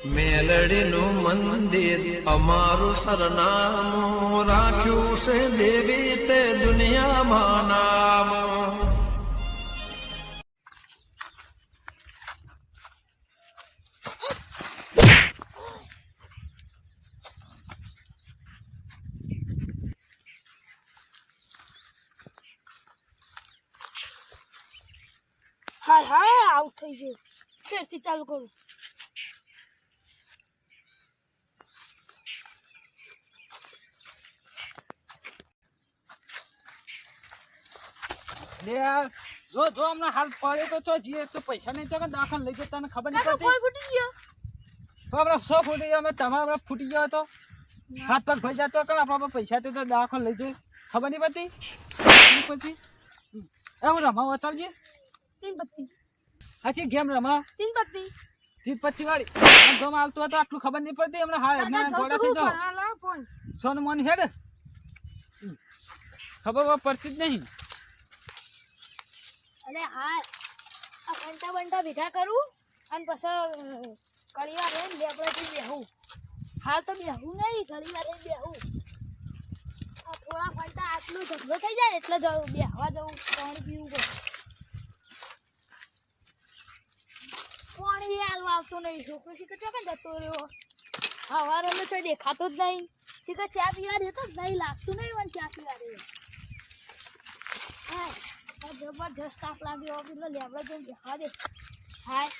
મેલડીનું મંદિર અમારું સરનામું રાખ્યું છે દેવી તે દુનિયામાં નામ. હાય હાય આઉટ થઈ ગયો. ફેરથી ચાલુ કરું. જો જો હમણાં હાલ પડે તો જીએ તો પૈસા નહીં તો દાખલ લઈ જતા તને ખબર નહીં કાકા પડતી. ફોન ફૂટી ગયો. તો આપણે 100 ફૂટી ગયો અમે તમારા ફૂટી ગયો તો હાથ પગ ભાઈ જતો કર આપણા પૈસા તો દાખલ લઈ જાય ખબર નહીં પડતી પછી એવું રમા ચાલજે. તીન પત્તી હાચી ગેમ રમા તીન પત્તી 30 પત્તી વાળી ગમ આવતું હતું આટલું ખબર નહીં પડતી હમણાં હા કાકા ઘોડા થઈ જાઓ લા ફોન. સોનું મોન હેડ ખબર પડતી જ નહીં. અરે હા આ ઘંટા બંટા ભેગા કરું અને પછી કળિયા રે લેબડાથી બેહું. હાલ તો બેહું નહીં કળિયા રે બેહું. આ થોડા ઘંટા આટલું ઝઘડો થઈ જાય એટલે જવું બેહવા જવું પાણી પીવું પડે. પાણી હાલવા આવતો નહીં છોકરો શીખે છે કે જતો રહ્યો હવારે તો દેખાતો જ નહીં શીખે ચા પીવા દેતો જ નહીં લાગતું નહીં મને ચા પીવા દે. હા જબરજસ્ત તાપ લાગ્યો એટલે લેબડા જઈને બેહવા દે. હાય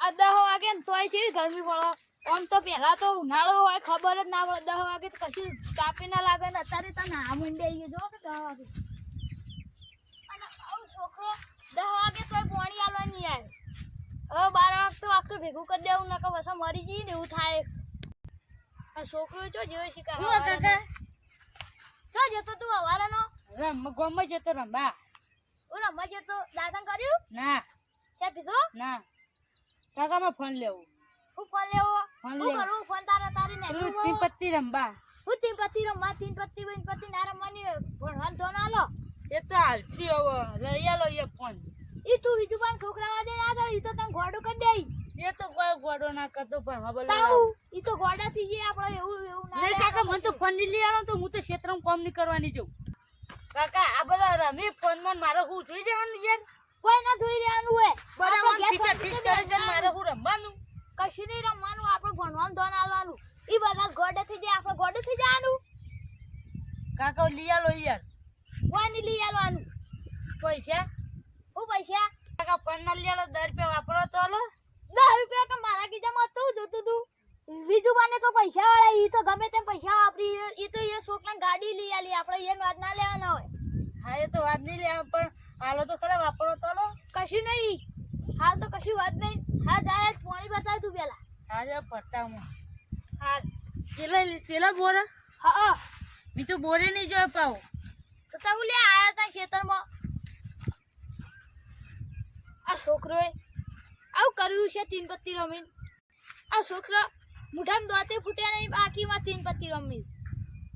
આ 10 વાગે ને તોય છે ગરમી પડે. આમ તો પહેલા તો ઉનાળો હોય ખબર જ ના પડે 10 વાગે તો કશું તાપે ના લાગે ને અત્યારે તો ના મંડાઈ ગયો જો કે 10 વાગે અને આવું છોકરો 10 વાગે તોય પાણી આલવા નહીં આવે. હવે 12 વાગે તો આખું ભેગું કરી દેવું નકર પછી મરી જઈએ ને એવું થાય. આ છોકરો જો જેવો શિકાર જો જતો તું હવારાનો ગમે છે તો રમવા રમવા જતો દાતન કર્યું ના ચા પીધો ના કાકામાં ફોન લેવું હું ફોન લેવો ફોન હું લેવો. કરું ફોન તારી ને તીન પત્તી રમવા હું તીન પત્તી રમવા તીન પત્તી બન પત્તી ના રમવાની ભણવાનું તો ના લો. એ તો હાલથી હવે લઈ આલો એ ફોન ઈ તું બીજું પણ છોકરા વાદે ના થાય ઈ તો તને ગોડું કરી દેઈ. એ તો કોઈ ગોડો ના કરતો પણ હવે તાઉ ઈ તો ગોડા થઈ જાય આપણે એવું એવું ના નહીં કાકા મને તો ફોન નહીં લઈ આલો તો હું તો ક્ષેત્રમાં કામ નહીં કરવાની જઉં. કાકા આ બધા રમી ફોન માં મારે હું જોઈ દેવાનું યાર કોઈ ના જોઈ રહેવાનું હોય બધા આપણે મને ઘેર ફીચર શાંતિ ફીચ કરે છે મારે હું રમવાનું કશું નહીં રમવાનું આપણે ભણવાનું ધોન આલવાનું. ઈ બધા ગોડા થઈ જાય આપણે ગોડું થઈ જવાનું. કાકા લઈ આલો યાર કોઈ નહીં લઈ આલવાનું. પૈસા હું પૈસા કાકા 15 લઈ આલો 10 રૂપિયા વાપરો તો લો 10 રૂપિયા કે મારા કીધામાં તું જોતું તું બીજું બને તો પૈસા વાળા ઈ તો ગમે તેમ પૈસા વાપરી ઈ તો એ છોકરાને ગાડી લઈ આલી આપણે એને વાત ના લેવાના હોય. હા એ તો વાત નહીં લેવા પણ હાલો તો ખરા વાપરો તો લો કશું નહીં હાલ તો કશું વાત નહીં. હા જાય પાણી બતાવ તું પેલા. હા જો પટ્ટામાં હાલ પેલા બોરા હા મી તો બોરે નહીં જોઈ પાઉં તો તમે લે આયા તા ખેતરમાં. આ છોકરોએ આવું કર્યું છે તીન પત્તી રમીને. આ છોકરા મુઠામાં દોતે ફૂટ્યા નહીં બાકીમાં તીન પત્તી રમી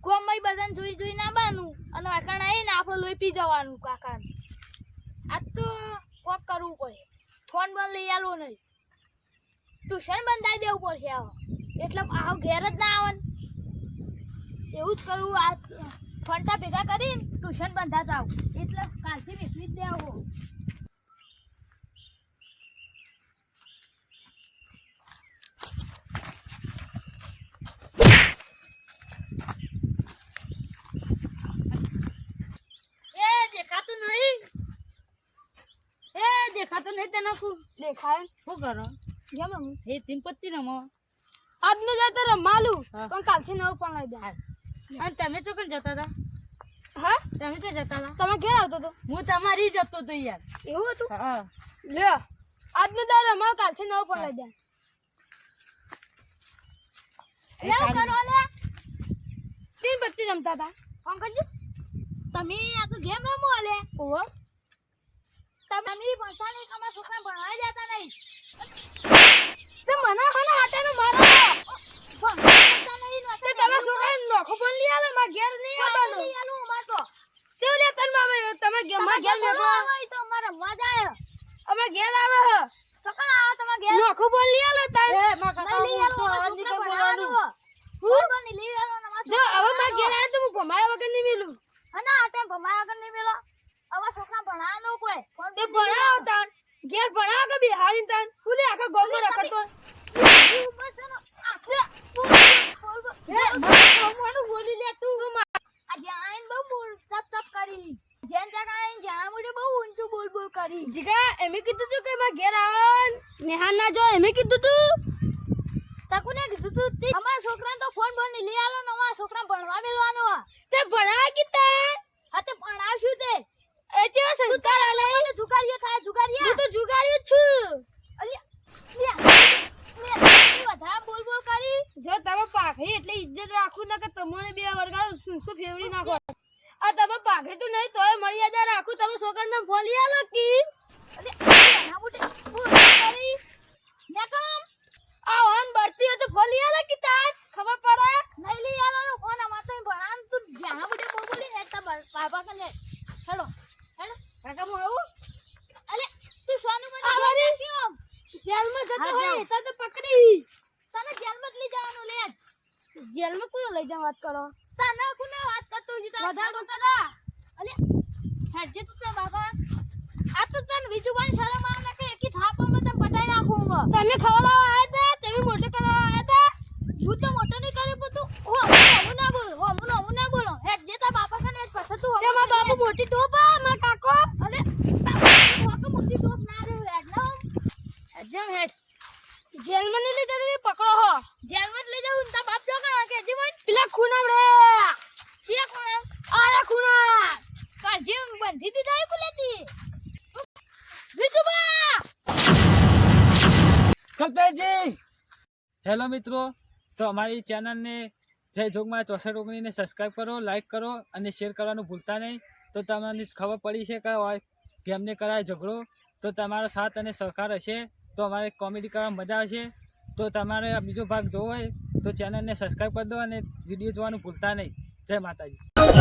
ગોમમાં બધાને જોઈ જોઈ ના બાનું અને વાકણ આવીને આપણે લોહી પી જવાનું કાકાને. આ તો કોક કરવું પડે. ફોન બંધ લઈ આલવો નહીં ટ્યુશન બંધાઈ દેવું પડશે આવો એટલે આવ ઘેર જ ના આવે ને. એવું જ કરવું આ ફંટા ભેગા કરીને ટ્યુશન બંધા જાવ એટલે કાલથી નીકળી જ દેવો. દેખાતું નહીં તને શું દેખાય શું કરો કેમ રમું એ તીન પત્તી રમો આજનો જતો રમાલું હા. પણ કાલથી નવું પંગાઈ દે. અને તમે તો કઈ જતા હતા હા તમે તો જતા હતા તમે ઘેર આવતો તો હું તમારી જતો હતો યાર એવું હતું હા લ્યો આજનો દર રમાલ કાલથી નવું પંગાઈ દે. લેવ કરો લે તીન પત્તી રમતા હતા અંકલજી તમે આ તો ગેમ રમો લે ઓહો તમે ભણતા નહીં કમા છોકરા ભણવા જતા નહીં તે મને હાટાનો મારો ભણતા નહીં તે તમે છોકરા નોખો પણ લઈ આલો માર ઘેર નહીં આવવાનો લઈ આલો માર તો તે લે તમે ઘેર માં ઘેર લેતો હોય તો મારે મજા આવે અમે ઘેર આવે હ છોકરા આવો તમે ઘેર નોખો પણ લઈ આલો તાર એ માં કાકા નાખું ને કે તમને બે વર્ગાડું શું ફેવડી નાખો આ તમે ભાગે તો નહીં તોય મર્યાદા રાખું તમે છોકરાને ફોલી આલો કી અરે આના બુટે કરી નકમ આ ઓન બરતી હોય તો ફોલી આલો કી તાર ખબર પડે નહીં લઈ આલો ફોન આમાં તો ભણામ તું જ્યાં બુટે બોલી ને તા બાબા કને હેલો હેલો કાકા મો આવું અલે તું સોનું મને કેમ જેલમાં જતો હોય તો પકડી તને જેલમાં જ લઈ જવાનું લે જેલમાં કોને લઈ જવા વાત કરો તને કોને વાત કરતો છે વધારે બોલતા તા અલે હેડજે તું તે બાબા આ તો તને વિજુબાન શરમ આવે કે એકી થાપમાં તને પટાઈ નાખું તમે ખવડાવવા આયા તા તમે મોટો કરવા આયા તા હું તો મોટો નહીં કરે પણ તું હું ના બોલ હું ના બોલો હેડજે તા બાપા કને પછી તું તે મારા બાપુ મોટી ટોપ મારા કાકો અલે બાપુ મોટી ટોપ ના રે હેડ ના હેડ હેડ જેલમાં નહીં લઈ જતી પકડો હો જેલમાં જ લઈ જાઉં તા બાપ જો કરા કે જીવન પેલા ખૂના રે છે ખૂના આરા ખૂના કાજીમ બંધી દીધા કુલેતી વિજુબા કલ્પેશજી હેલો મિત્રો તો અમારી ચેનલને જય જોગમાં 64 ને સબસ્ક્રાઈબ કરો, લાઈક કરો અને શેર કરવાનું ભૂલતા નહીં. તો તમને ખબર પડી છે કે કેમને કરાય ઝઘડો, તો તમારો સાથ અને સહકાર હશે તો અમારે કોમેડી કરવામાં મજા આવશે. તો તમારે આ બીજો ભાગ જોવો હોય તો ચેનલને સબસ્ક્રાઈબ કરી દો અને વિડીયો જોવાનું ભૂલતા નહીં. જય માતાજી.